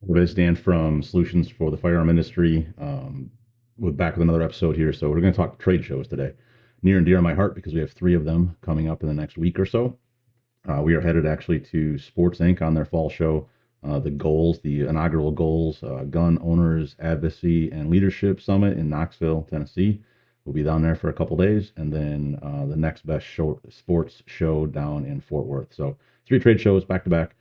It's Dan from Solutions for the Firearm Industry. We're back with another episode here. So we're going to talk trade shows today. Near and dear to my heart because we have three of them coming up in the next week or so. We are headed actually to Sports Inc. on their fall show. The inaugural goals, Gun Owners Advocacy and Leadership Summit in Knoxville, Tennessee. We'll be down there for a couple days, and then the next best sports show down in Fort Worth. So three trade shows back to back.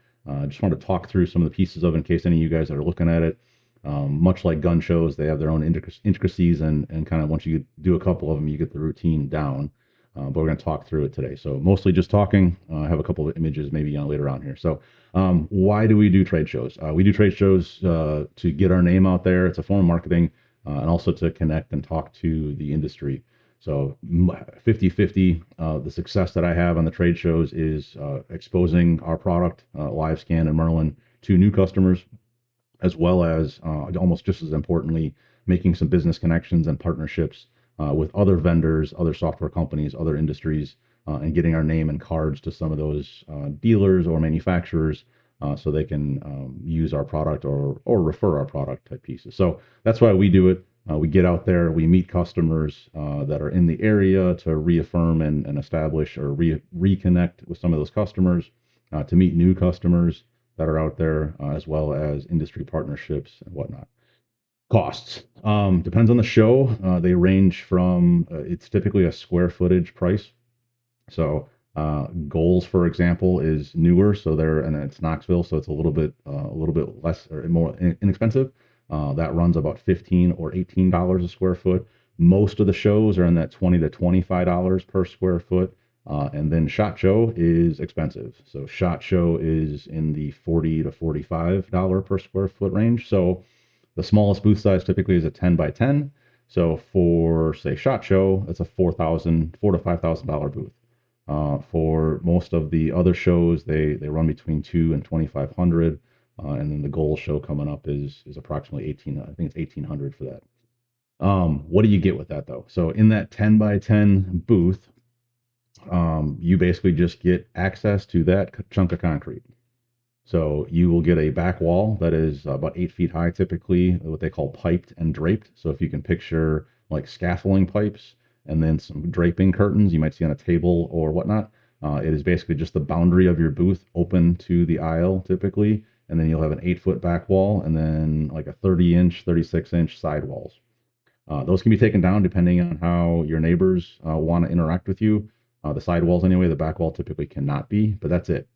Just wanted to talk through some of the pieces of it in case any of you guys that are looking at it. Much like gun shows, they have their own intricacies, and kind of once you do a couple of them, you get the routine down. But we're going to talk through it today. So mostly just talking. I have a couple of images maybe later on here. So why do we do trade shows? We do trade shows to get our name out there. It's a form of marketing and also to connect and talk to the industry. So 50-50, the success that I have on the trade shows is exposing our product, LiveScan and Merlin, to new customers, as well as almost just as importantly, making some business connections and partnerships with other vendors, other software companies, other industries, and getting our name and cards to some of those dealers or manufacturers so they can use our product or refer our product type pieces. So that's why we do it. We get out there, we meet customers that are in the area to reaffirm and establish or reconnect with some of those customers, to meet new customers that are out there, as well as industry partnerships and whatnot. Costs depends on the show. They range from it's typically a square footage price. So Goals, for example, is newer, so they're and it's Knoxville, so it's a little bit less or more inexpensive. That runs about $15 or $18 a square foot. Most of the shows are in that $20 to $25 per square foot. And then SHOT Show is expensive. So SHOT Show is in the $40 to $45 per square foot range. So the smallest booth size typically is a 10 by 10. So for say SHOT Show, it's a $4 to $5,000 booth. For most of the other shows, they run between 2 and 2,500, and then the goal show coming up is approximately 18. I think it's 1,800 for that. What do you get with that though? So in that 10 by 10 booth, you basically just get access to that chunk of concrete. So you will get a back wall that is about 8 feet high, typically what they call piped and draped. So if you can picture like scaffolding pipes and then some draping curtains you might see on a table or whatnot, it is basically just the boundary of your booth open to the aisle typically. And then you'll have an 8 foot back wall and then like a 30-inch, 36-inch side walls. Those can be taken down depending on how your neighbors want to interact with you. The sidewalls, anyway, the back wall typically cannot be, but that's it.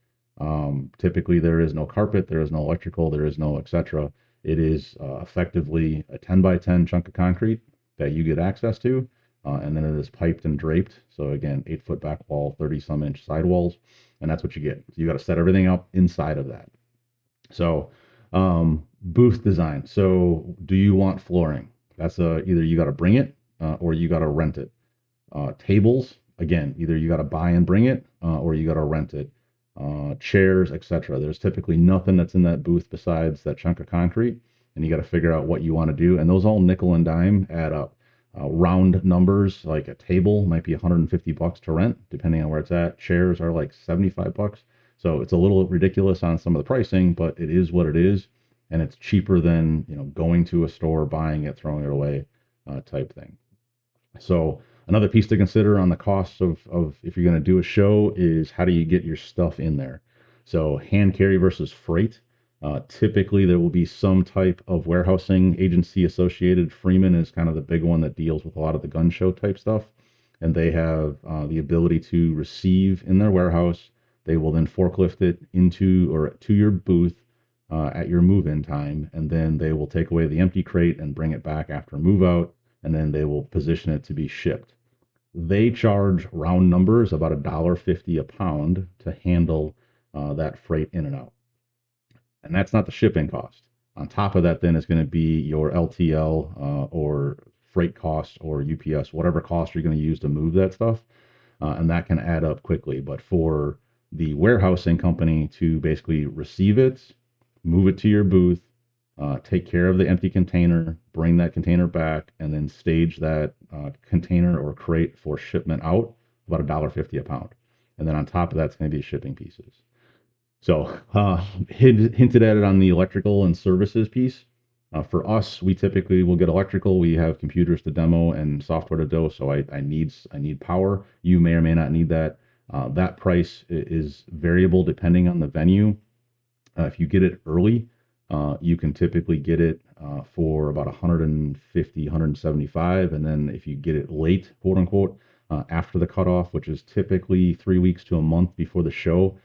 Typically, there is no carpet, there is no electrical, there is no etc. It is effectively a 10 by 10 chunk of concrete that you get access to, and then it is piped and draped. So again, 8 foot back wall, 30-some-inch sidewalls, and that's what you get. So you got to set everything up inside of that. So booth design. So do you want flooring? That's either you got to bring it or you got to rent it. Tables, again, either you got to buy and bring it or you got to rent it. Chairs, etc. There's typically nothing that's in that booth besides that chunk of concrete, and you got to figure out what you want to do. And those all nickel and dime add up. Round numbers, like a table might be $150 to rent, depending on where it's at. Chairs are like $75. So it's a little ridiculous on some of the pricing, but it is what it is, and it's cheaper than going to a store, buying it, throwing it away, type thing. So another piece to consider on the costs of if you're going to do a show is how do you get your stuff in there? So hand carry versus freight. Typically, there will be some type of warehousing agency associated. Freeman is kind of the big one that deals with a lot of the gun show type stuff. And they have the ability to receive in their warehouse. They will then forklift it into or to your booth at your move-in time. And then they will take away the empty crate and bring it back after move out. And then they will position it to be shipped. They charge round numbers about $1.50 a pound to handle that freight in and out. And that's not the shipping cost. On top of that, then is going to be your LTL or freight costs or UPS, whatever cost you're going to use to move that stuff. And that can add up quickly. But for the warehousing company to basically receive it, move it to your booth, take care of the empty container, bring that container back, and then stage that container or crate for shipment out, about $1.50 a pound. And then on top of that, it's going to be shipping pieces. So, hinted at it on the electrical and services piece. For us, we typically will get electrical. We have computers to demo and software to do. So I need power. You may or may not need that. That price is variable depending on the venue. If you get it early, you can typically get it for about 150, 175. And then if you get it late, quote unquote, after the cutoff, which is typically 3 weeks to a month before the show,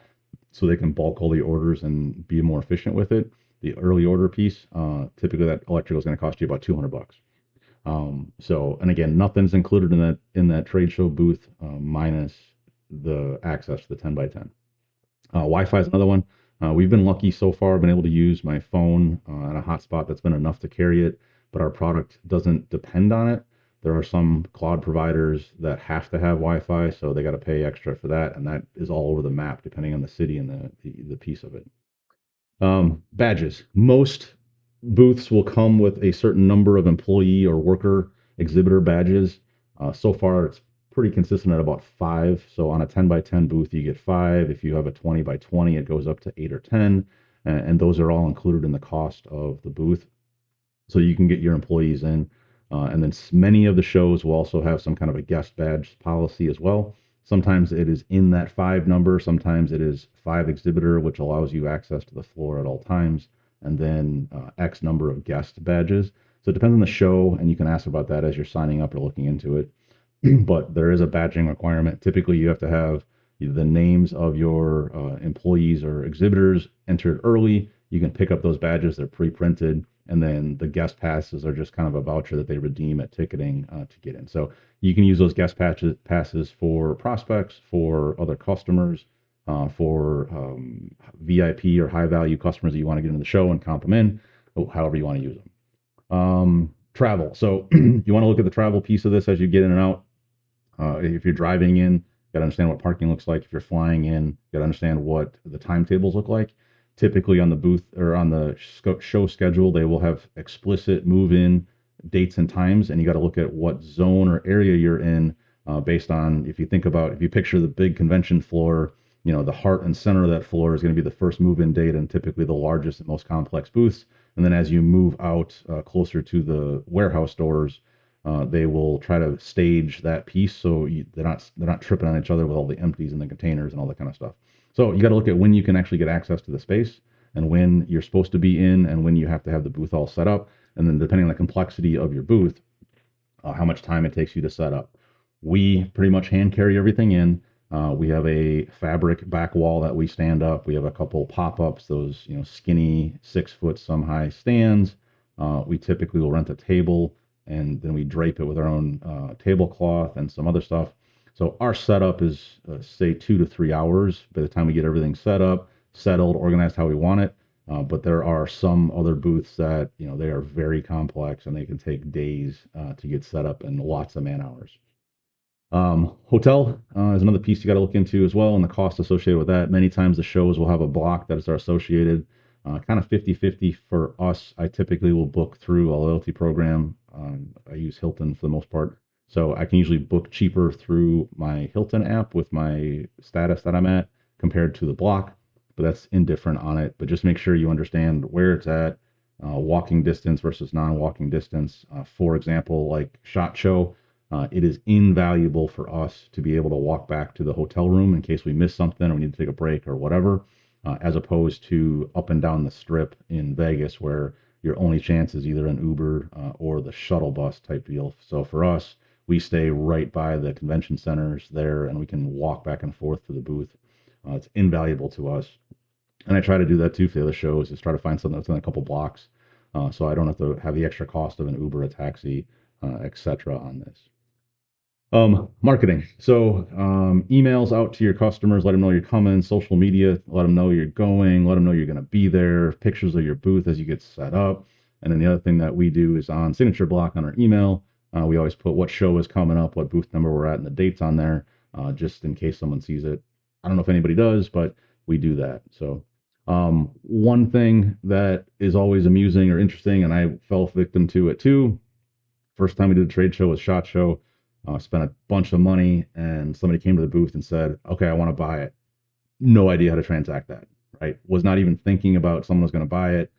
so they can bulk all the orders and be more efficient with it. The early order piece, typically that electrical is going to cost you about $200. And again, nothing's included in that trade show booth minus the access to the 10 by 10. Wi-Fi is another one. We've been lucky so far, been able to use my phone and a hotspot that's been enough to carry it, but our product doesn't depend on it. There are some cloud providers that have to have Wi-Fi, so they got to pay extra for that, and that is all over the map depending on the city and the piece of it. Badges. Most booths will come with a certain number of employee or worker exhibitor badges. So far, it's pretty consistent at about five. So on a 10 by 10 booth, you get five. If you have a 20 by 20, it goes up to 8 or 10. And those are all included in the cost of the booth. So you can get your employees in. And then many of the shows will also have some kind of a guest badge policy as well. Sometimes it is in that five number. Sometimes it is five exhibitor, which allows you access to the floor at all times, and then X number of guest badges. So it depends on the show, and you can ask about that as you're signing up or looking into it. But there is a badging requirement. Typically, you have to have the names of your employees or exhibitors entered early. You can pick up those badges, they're pre-printed, and then the guest passes are just kind of a voucher that they redeem at ticketing to get in. So you can use those guest passes for prospects, for other customers, for VIP or high value customers that you want to get into the show and comp them in, however you want to use them. Travel. So you want to look at the travel piece of this as you get in and out. If you're driving in, you got to understand what parking looks like. If you're flying in, you got to understand what the timetables look like. Typically on the booth or on the show schedule, they will have explicit move-in dates and times, and you got to look at what zone or area you're in based on, if you picture the big convention floor, the heart and center of that floor is going to be the first move-in date and typically the largest and most complex booths. And then as you move out closer to the warehouse doors, they will try to stage that piece so they're not tripping on each other with all the empties and the containers and all that kind of stuff. So you got to look at when you can actually get access to the space and when you're supposed to be in and when you have to have the booth all set up. And then depending on the complexity of your booth, how much time it takes you to set up. We pretty much hand carry everything in. We have a fabric back wall that we stand up. We have a couple pop-ups, those skinny 6 foot some high stands. We typically will rent a table and then we drape it with our own tablecloth and some other stuff. So our setup is say 2 to 3 hours by the time we get everything set up, settled, organized how we want it. But there are some other booths that they are very complex and they can take days to get set up and lots of man hours. Hotel is another piece you got to look into as well, and the cost associated with that. Many times the shows will have a block that is associated, kind of 50-50 for us. I typically will book through a loyalty program. I use Hilton for the most part. So I can usually book cheaper through my Hilton app with my status that I'm at compared to the block, but that's indifferent on it. But just make sure you understand where it's at, walking distance versus non-walking distance. For example, like SHOT Show, it is invaluable for us to be able to walk back to the hotel room in case we miss something or we need to take a break or whatever, as opposed to up and down the strip in Vegas where your only chance is either an Uber or the shuttle bus type deal. So for us, we stay right by the convention centers there and we can walk back and forth to the booth. It's invaluable to us. And I try to do that too for the other shows, is try to find something that's in a couple blocks so I don't have to have the extra cost of an Uber, a taxi, etc. on this. Marketing. So, emails out to your customers, let them know you're coming, social media, let them know you're going, let them know you're going to be there, pictures of your booth as you get set up. And then the other thing that we do is on signature block on our email, we always put what show is coming up, what booth number we're at, and the dates on there, just in case someone sees it. I don't know if anybody does, but we do that. So, one thing that is always amusing or interesting, and I fell victim to it too. First time we did a trade show was SHOT Show. Spent a bunch of money, and somebody came to the booth and said, "Okay, I want to buy it." No idea how to transact that. right? Was not even thinking about someone was going to buy it,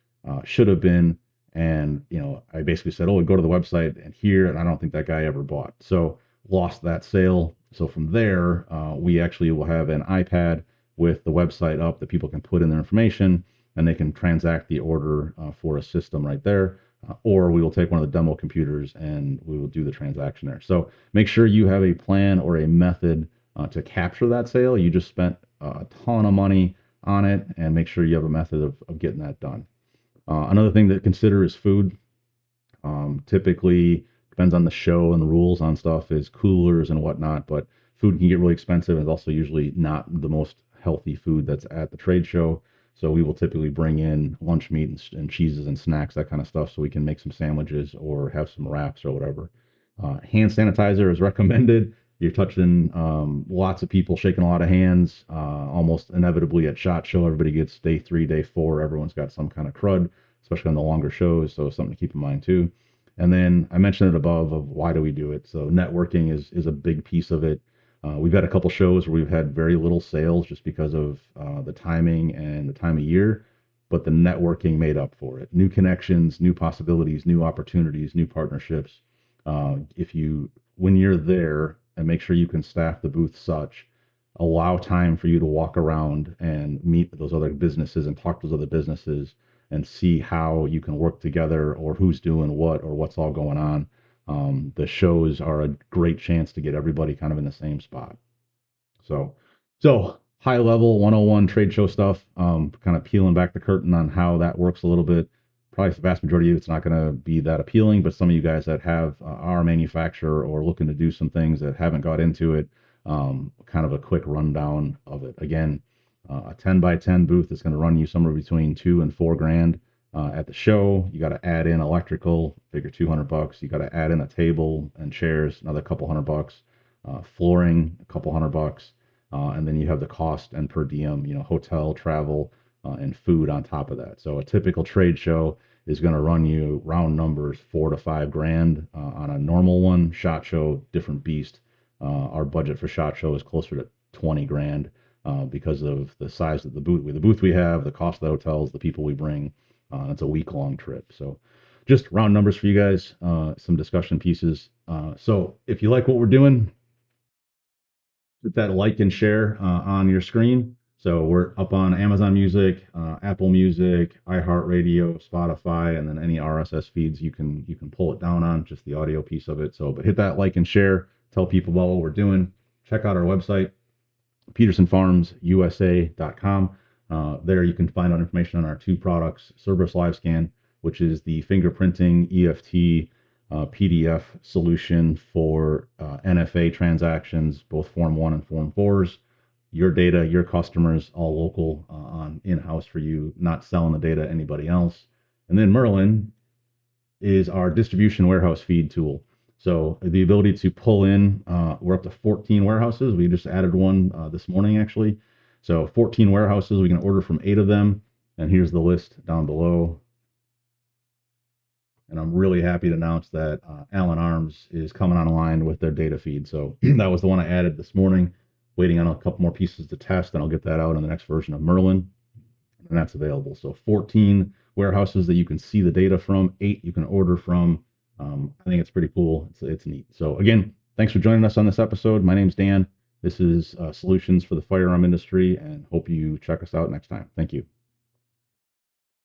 should have been. And, I basically said, oh, go to the website and here, and I don't think that guy ever bought. So lost that sale. So from there, we actually will have an iPad with the website up that people can put in their information and they can transact the order for a system right there. Or we will take one of the demo computers and we will do the transaction there. So make sure you have a plan or a method to capture that sale. You just spent a ton of money on it, and make sure you have a method of getting that done. Another thing to consider is food. Typically, depends on the show and the rules on stuff, is coolers and whatnot, but food can get really expensive and it's also usually not the most healthy food that's at the trade show. So we will typically bring in lunch meat and cheeses and snacks, that kind of stuff, so we can make some sandwiches or have some wraps or whatever. Hand sanitizer is recommended. You're touching lots of people, shaking a lot of hands. Almost inevitably at SHOT Show, everybody gets day 3, day 4. Everyone's got some kind of crud, especially on the longer shows. So something to keep in mind too. And then I mentioned it above of why do we do it. So networking is a big piece of it. We've had a couple shows where we've had very little sales just because of the timing and the time of year, but the networking made up for it. New connections, new possibilities, new opportunities, new partnerships. If you, when you're there, and make sure you can staff the booth such, allow time for you to walk around and meet those other businesses and talk to those other businesses and see how you can work together or who's doing what or what's all going on. The shows are a great chance to get everybody kind of in the same spot. So, so high level 101 trade show stuff, kind of peeling back the curtain on how that works a little bit. Probably the vast majority of it's not going to be that appealing, but some of you guys that have our manufacturer or looking to do some things that haven't got into it, kind of a quick rundown of it. Again, a 10 by 10 booth is going to run you somewhere between $2,000 and $4,000 at the show. You got to add in electrical, figure $200. You got to add in a table and chairs, another couple $100. Flooring, a couple $100. And then you have the cost and per diem, hotel, travel, and food on top of that. So a typical trade show is going to run you round numbers $4,000 to $5,000 on a normal one. SHOT Show, different beast. Our budget for SHOT Show is closer to $20,000 because of the size of the booth we have, the cost of the hotels, the people we bring. It's a week-long trip. So just round numbers for you guys, some discussion pieces. So if you like what we're doing, hit that like and share on your screen. So we're up on Amazon Music, Apple Music, iHeartRadio, Spotify, and then any RSS feeds you can pull it down on, just the audio piece of it. So, but hit that like and share. Tell people about what we're doing. Check out our website, petersonfarmsusa.com. There you can find out information on our 2 products, Cerberus Live Scan, which is the fingerprinting EFT PDF solution for NFA transactions, both Form 1 and Form 4s. Your data, your customers, all local on in-house for you, not selling the data to anybody else. And then Merlin is our distribution warehouse feed tool. So the ability to pull in, we're up to 14 warehouses. We just added one this morning, actually. So 14 warehouses, we can order from 8 of them. And here's the list down below. And I'm really happy to announce that Allen Arms is coming online with their data feed. So that was the one I added this morning, waiting on a couple more pieces to test, and I'll get that out in the next version of Merlin. And that's available. So 14 warehouses that you can see the data from, 8 you can order from. I think it's pretty cool. It's neat. So again, thanks for joining us on this episode. My name's Dan. This is Solutions for the Firearm Industry, and hope you check us out next time. Thank you.